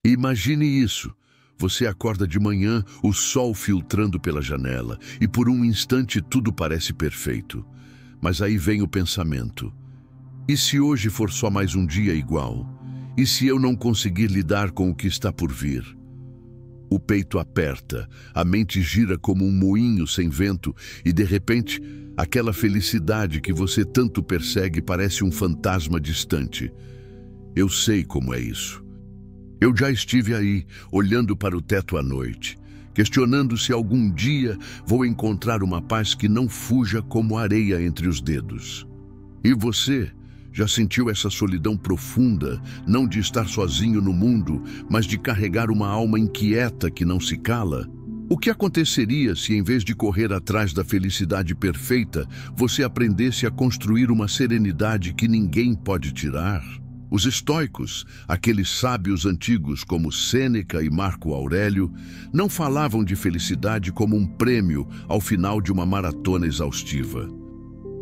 Imagine isso. Você acorda de manhã, o sol filtrando pela janela, e por um instante tudo parece perfeito. Mas aí vem o pensamento. E se hoje for só mais um dia igual? E se eu não conseguir lidar com o que está por vir? O peito aperta, a mente gira como um moinho sem vento e, de repente, aquela felicidade que você tanto persegue parece um fantasma distante. Eu sei como é isso. Eu já estive aí, olhando para o teto à noite, questionando se algum dia vou encontrar uma paz que não fuja como areia entre os dedos. E você já sentiu essa solidão profunda, não de estar sozinho no mundo, mas de carregar uma alma inquieta que não se cala? O que aconteceria se, em vez de correr atrás da felicidade perfeita, você aprendesse a construir uma serenidade que ninguém pode tirar? Os estoicos, aqueles sábios antigos como Sêneca e Marco Aurélio, não falavam de felicidade como um prêmio ao final de uma maratona exaustiva.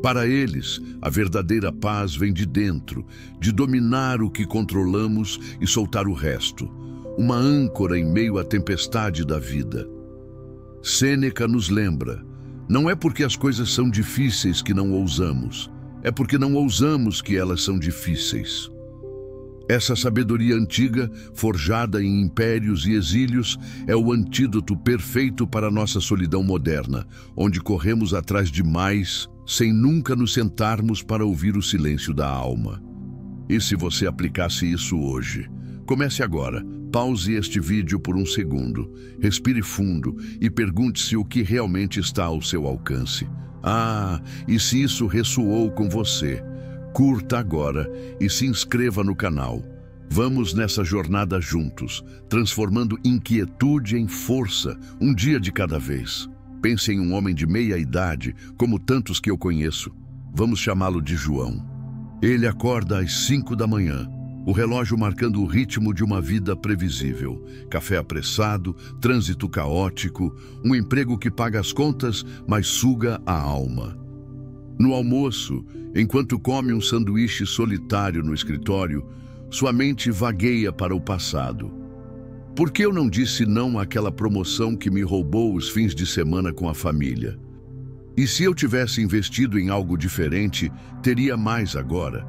Para eles, a verdadeira paz vem de dentro, de dominar o que controlamos e soltar o resto, uma âncora em meio à tempestade da vida. Sêneca nos lembra, não é porque as coisas são difíceis que não ousamos, é porque não ousamos que elas são difíceis. Essa sabedoria antiga, forjada em impérios e exílios, é o antídoto perfeito para a nossa solidão moderna, onde corremos atrás de mais, sem nunca nos sentarmos para ouvir o silêncio da alma. E se você aplicasse isso hoje? Comece agora, pause este vídeo por um segundo, respire fundo e pergunte-se o que realmente está ao seu alcance. E se isso ressoou com você? Curta agora e se inscreva no canal. Vamos nessa jornada juntos, transformando inquietude em força, um dia de cada vez. Pense em um homem de meia idade, como tantos que eu conheço. Vamos chamá-lo de João. Ele acorda às 5 da manhã, o relógio marcando o ritmo de uma vida previsível. Café apressado, trânsito caótico, um emprego que paga as contas, mas suga a alma. No almoço, enquanto come um sanduíche solitário no escritório, sua mente vagueia para o passado. Por que eu não disse não àquela promoção que me roubou os fins de semana com a família? E se eu tivesse investido em algo diferente, teria mais agora?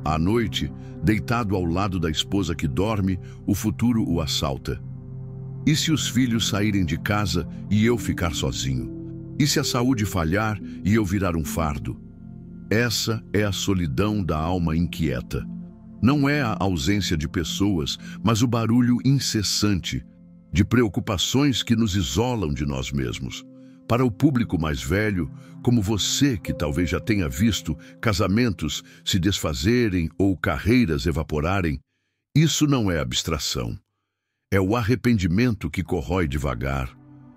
À noite, deitado ao lado da esposa que dorme, o futuro o assalta. E se os filhos saírem de casa e eu ficar sozinho? E se a saúde falhar e eu virar um fardo? Essa é a solidão da alma inquieta. Não é a ausência de pessoas, mas o barulho incessante de preocupações que nos isolam de nós mesmos. Para o público mais velho, como você que talvez já tenha visto casamentos se desfazerem ou carreiras evaporarem, isso não é abstração. É o arrependimento que corrói devagar.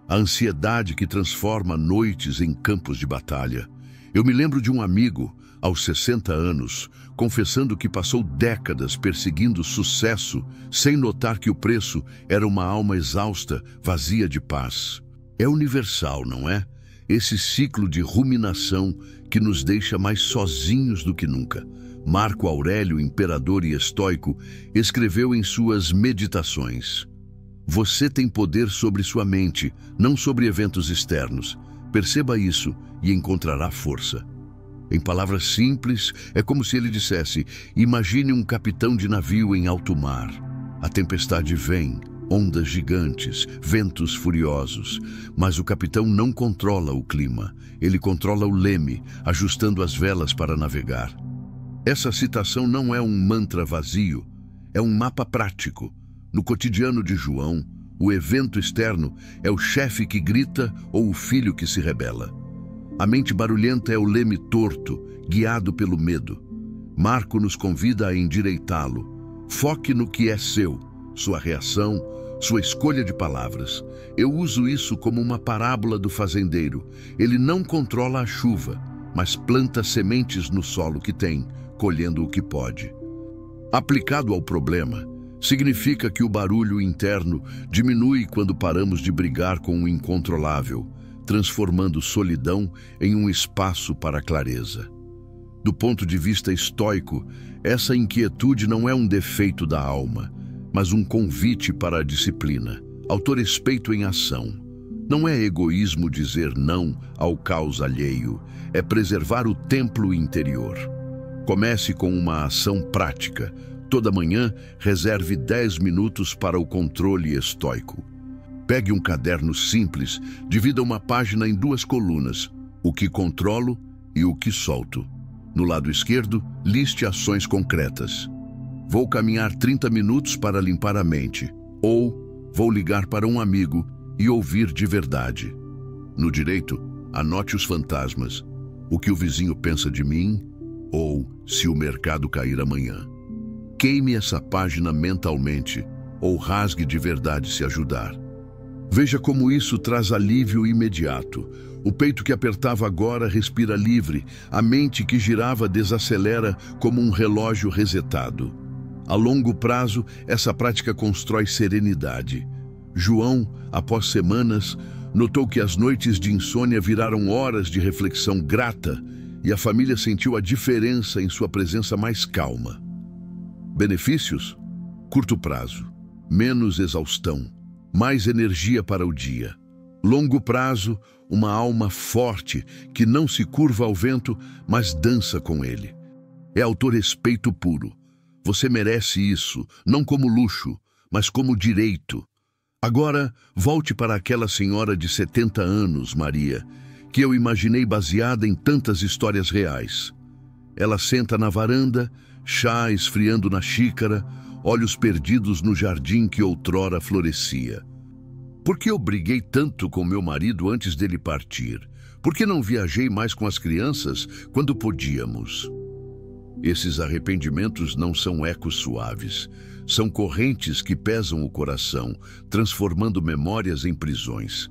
A ansiedade que transforma noites em campos de batalha. Eu me lembro de um amigo, aos 60 anos, confessando que passou décadas perseguindo sucesso, sem notar que o preço era uma alma exausta, vazia de paz. É universal, não é? Esse ciclo de ruminação que nos deixa mais sozinhos do que nunca. Marco Aurélio, imperador e estoico, escreveu em suas Meditações: você tem poder sobre sua mente, não sobre eventos externos. Perceba isso e encontrará força. Em palavras simples, é como se ele dissesse: imagine um capitão de navio em alto mar. A tempestade vem, ondas gigantes, ventos furiosos, mas o capitão não controla o clima. Ele controla o leme, ajustando as velas para navegar. Essa citação não é um mantra vazio, é um mapa prático. No cotidiano de João, o evento externo é o chefe que grita ou o filho que se rebela. A mente barulhenta é o leme torto, guiado pelo medo. Marco nos convida a endireitá-lo. Foque no que é seu, sua reação, sua escolha de palavras. Eu uso isso como uma parábola do fazendeiro. Ele não controla a chuva, mas planta sementes no solo que tem, colhendo o que pode. Aplicado ao problema, significa que o barulho interno diminui quando paramos de brigar com o incontrolável, transformando solidão em um espaço para a clareza. Do ponto de vista estoico, essa inquietude não é um defeito da alma, mas um convite para a disciplina. Autorrespeito em ação. Não é egoísmo dizer não ao caos alheio, é preservar o templo interior. Comece com uma ação prática. Toda manhã, reserve 10 minutos para o controle estoico. Pegue um caderno simples, divida uma página em 2 colunas, o que controlo e o que solto. No lado esquerdo, liste ações concretas. Vou caminhar 30 minutos para limpar a mente, ou vou ligar para um amigo e ouvir de verdade. No direito, anote os fantasmas, o que o vizinho pensa de mim, ou se o mercado cair amanhã. Queime essa página mentalmente, ou rasgue de verdade se ajudar. Veja como isso traz alívio imediato. O peito que apertava agora respira livre, a mente que girava desacelera como um relógio resetado. A longo prazo, essa prática constrói serenidade. João, após semanas, notou que as noites de insônia viraram horas de reflexão grata e a família sentiu a diferença em sua presença mais calma. Benefícios? Curto prazo, menos exaustão, mais energia para o dia. Longo prazo, uma alma forte que não se curva ao vento, mas dança com ele. É autorrespeito puro. Você merece isso, não como luxo, mas como direito. Agora, volte para aquela senhora de 70 anos, Maria, que eu imaginei baseada em tantas histórias reais. Ela senta na varanda, chá esfriando na xícara, olhos perdidos no jardim que outrora florescia. Por que eu briguei tanto com meu marido antes dele partir? Por que não viajei mais com as crianças quando podíamos? Esses arrependimentos não são ecos suaves. São correntes que pesam o coração, transformando memórias em prisões.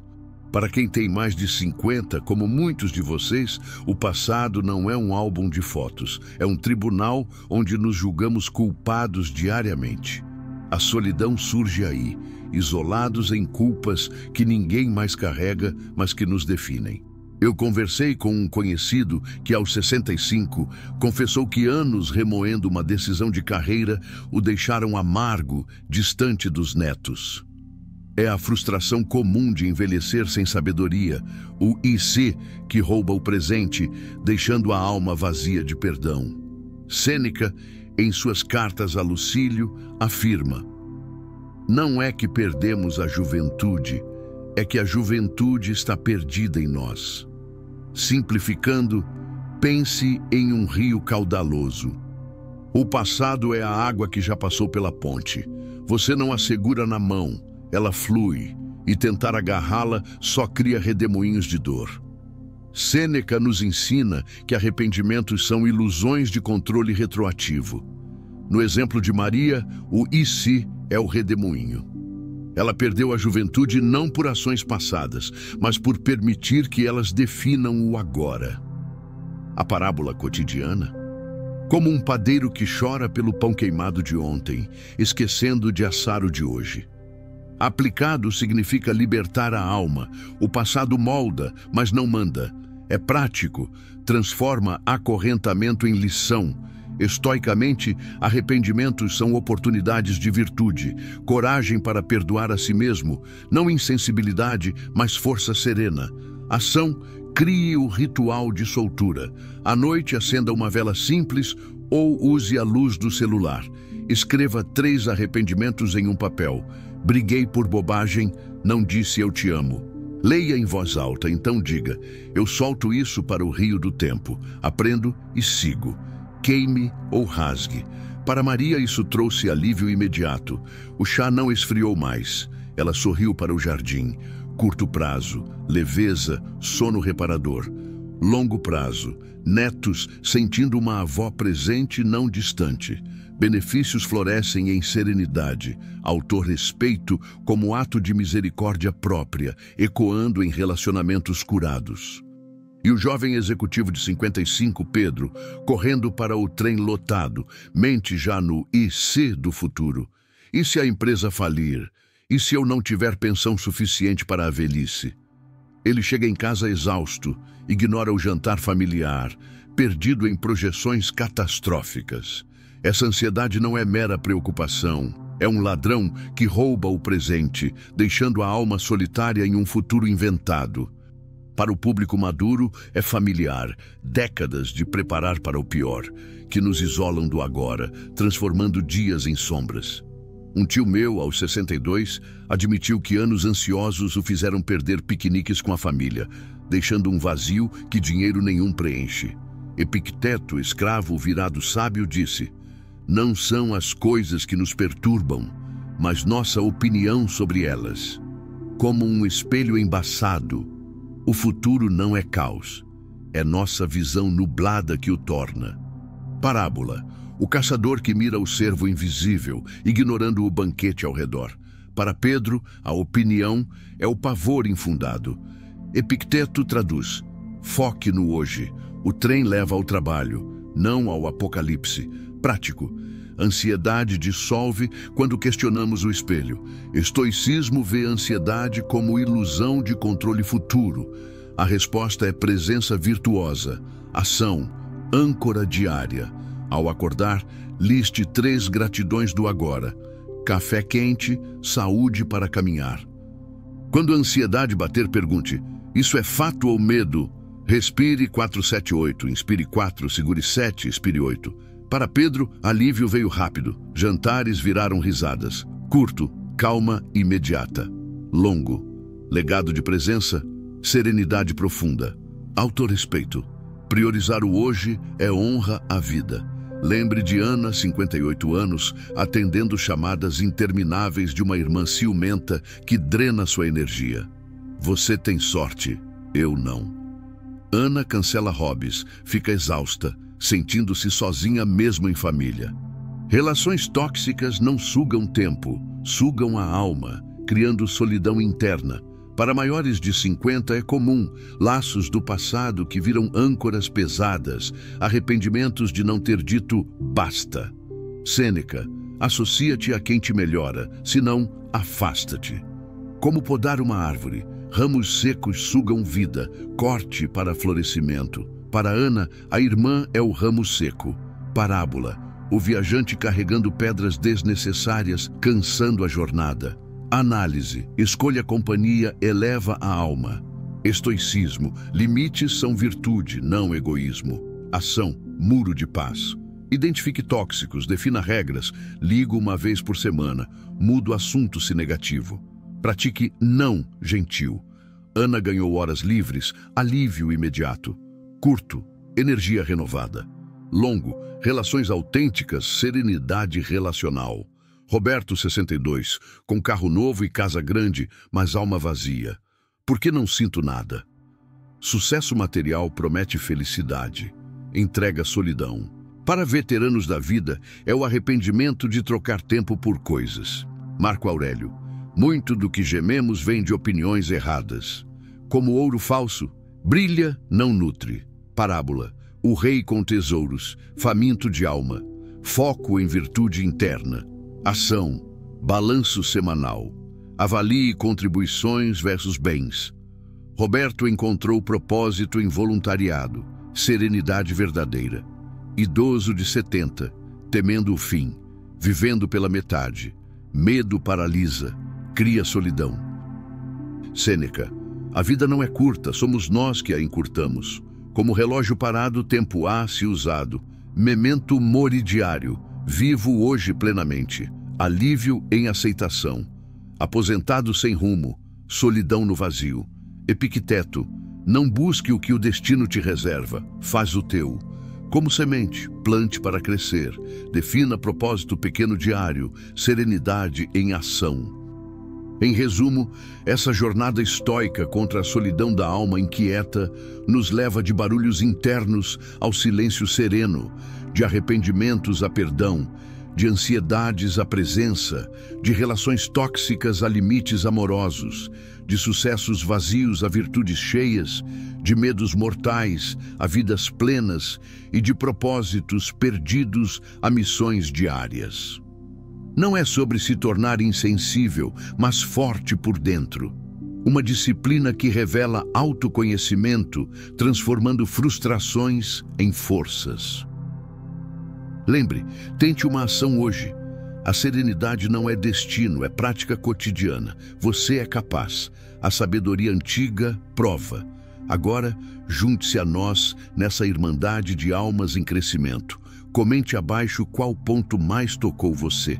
Para quem tem mais de 50, como muitos de vocês, o passado não é um álbum de fotos. É um tribunal onde nos julgamos culpados diariamente. A solidão surge aí, isolados em culpas que ninguém mais carrega, mas que nos definem. Eu conversei com um conhecido que, aos 65, confessou que anos remoendo uma decisão de carreira o deixaram amargo, distante dos netos. É a frustração comum de envelhecer sem sabedoria, o IC que rouba o presente, deixando a alma vazia de perdão. Sêneca, em suas cartas a Lucílio, afirma: não é que perdemos a juventude, é que a juventude está perdida em nós. Simplificando, pense em um rio caudaloso. O passado é a água que já passou pela ponte. Você não a segura na mão, ela flui, e tentar agarrá-la só cria redemoinhos de dor. Sêneca nos ensina que arrependimentos são ilusões de controle retroativo. No exemplo de Maria, o IC é o redemoinho. Ela perdeu a juventude não por ações passadas, mas por permitir que elas definam o agora. A parábola cotidiana? Como um padeiro que chora pelo pão queimado de ontem, esquecendo de assar o de hoje. Aplicado significa libertar a alma. O passado molda, mas não manda. É prático, transforma acorrentamento em lição. Estoicamente, arrependimentos são oportunidades de virtude, coragem para perdoar a si mesmo, não insensibilidade, mas força serena. Ação, crie o ritual de soltura. À noite, acenda uma vela simples ou use a luz do celular. Escreva 3 arrependimentos em um papel. Briguei por bobagem, não disse eu te amo. Leia em voz alta, então diga: eu solto isso para o rio do tempo, aprendo e sigo. Queime ou rasgue. Para Maria isso trouxe alívio imediato. O chá não esfriou mais. Ela sorriu para o jardim. Curto prazo, leveza, sono reparador. Longo prazo, netos sentindo uma avó presente não distante. Benefícios florescem em serenidade, autorrespeito como ato de misericórdia própria, ecoando em relacionamentos curados. E o jovem executivo de 55, Pedro, correndo para o trem lotado, mente já no IC do futuro. E se a empresa falir? E se eu não tiver pensão suficiente para a velhice? Ele chega em casa exausto, ignora o jantar familiar, perdido em projeções catastróficas. Essa ansiedade não é mera preocupação, É um ladrão que rouba o presente, deixando a alma solitária em um futuro inventado. Para o público maduro, é familiar, décadas de preparar para o pior, que nos isolam do agora, transformando dias em sombras. Um tio meu, aos 62, admitiu que anos ansiosos o fizeram perder piqueniques com a família, deixando um vazio que dinheiro nenhum preenche. Epicteto, escravo virado sábio, disse: "Não são as coisas que nos perturbam, mas nossa opinião sobre elas. Como um espelho embaçado, o futuro não é caos, é nossa visão nublada que o torna." Parábola: o caçador que mira o cervo invisível, ignorando o banquete ao redor. Para Pedro, a opinião é o pavor infundado. Epicteto traduz: foque no hoje. O trem leva ao trabalho, não ao apocalipse. Prático: ansiedade dissolve quando questionamos o espelho. Estoicismo vê a ansiedade como ilusão de controle futuro. A resposta é presença virtuosa, ação, âncora diária. Ao acordar, liste 3 gratidões do agora: café quente, saúde para caminhar. Quando a ansiedade bater, pergunte: isso é fato ou medo? Respire 478, inspire 4, segure 7, expire 8. Para Pedro, alívio veio rápido. Jantares viraram risadas. Curto, calma imediata. Longo, legado de presença, serenidade profunda. Autorrespeito. Priorizar o hoje é honra à vida. Lembre de Ana, 58 anos, atendendo chamadas intermináveis de uma irmã ciumenta que drena sua energia. Você tem sorte, eu não. Ana cancela hobbies, fica exausta, sentindo-se sozinha mesmo em família. Relações tóxicas não sugam tempo, sugam a alma, criando solidão interna. Para maiores de 50 é comum laços do passado que viram âncoras pesadas, arrependimentos de não ter dito basta. Sêneca: associa-te a quem te melhora, senão afasta-te. Como podar uma árvore, ramos secos sugam vida, corte para florescimento. Para Ana, a irmã é o ramo seco. Parábola: o viajante carregando pedras desnecessárias, cansando a jornada. Análise: escolha companhia, eleva a alma. Estoicismo: limites são virtude, não egoísmo. Ação: muro de paz. Identifique tóxicos, defina regras, ligo uma vez por semana, mudo assunto se negativo. Pratique não gentil. Ana ganhou horas livres, alívio imediato. Curto, energia renovada. Longo, relações autênticas, serenidade relacional. Roberto, 62, com carro novo e casa grande, mas alma vazia. Por que não sinto nada? Sucesso material promete felicidade, entrega solidão. Para veteranos da vida, é o arrependimento de trocar tempo por coisas. Marco Aurélio: muito do que gememos vem de opiniões erradas. Como ouro falso, brilha, não nutre. Parábola: o rei com tesouros, faminto de alma. Foco em virtude interna. Ação: balanço semanal. Avalie contribuições versus bens. Roberto encontrou propósito em voluntariado, serenidade verdadeira. Idoso de 70, temendo o fim, vivendo pela metade. Medo paralisa, cria solidão. Sêneca: a vida não é curta, somos nós que a encurtamos. Como relógio parado, tempo há se usado. Memento mori diário, vivo hoje plenamente. Alívio em aceitação. Aposentado sem rumo, solidão no vazio. Epicteto: não busque o que o destino te reserva, faz o teu. Como semente, plante para crescer. Defina propósito pequeno diário, serenidade em ação. Em resumo, essa jornada estoica contra a solidão da alma inquieta nos leva de barulhos internos ao silêncio sereno, de arrependimentos a perdão, de ansiedades à presença, de relações tóxicas a limites amorosos, de sucessos vazios a virtudes cheias, de medos mortais a vidas plenas e de propósitos perdidos a missões diárias. Não é sobre se tornar insensível, mas forte por dentro. Uma disciplina que revela autoconhecimento, transformando frustrações em forças. Lembre, tente uma ação hoje. A serenidade não é destino, é prática cotidiana. Você é capaz. A sabedoria antiga prova. Agora, junte-se a nós nessa irmandade de almas em crescimento. Comente abaixo qual ponto mais tocou você.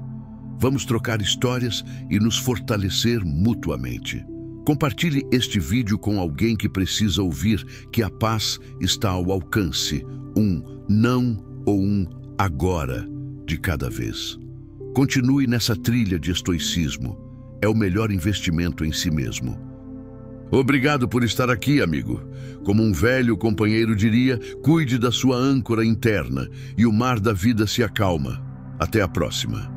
Vamos trocar histórias e nos fortalecer mutuamente. Compartilhe este vídeo com alguém que precisa ouvir que a paz está ao alcance. Um não ou um agora de cada vez. Continue nessa trilha de estoicismo. É o melhor investimento em si mesmo. Obrigado por estar aqui, amigo. Como um velho companheiro diria, cuide da sua âncora interna e o mar da vida se acalma. Até a próxima.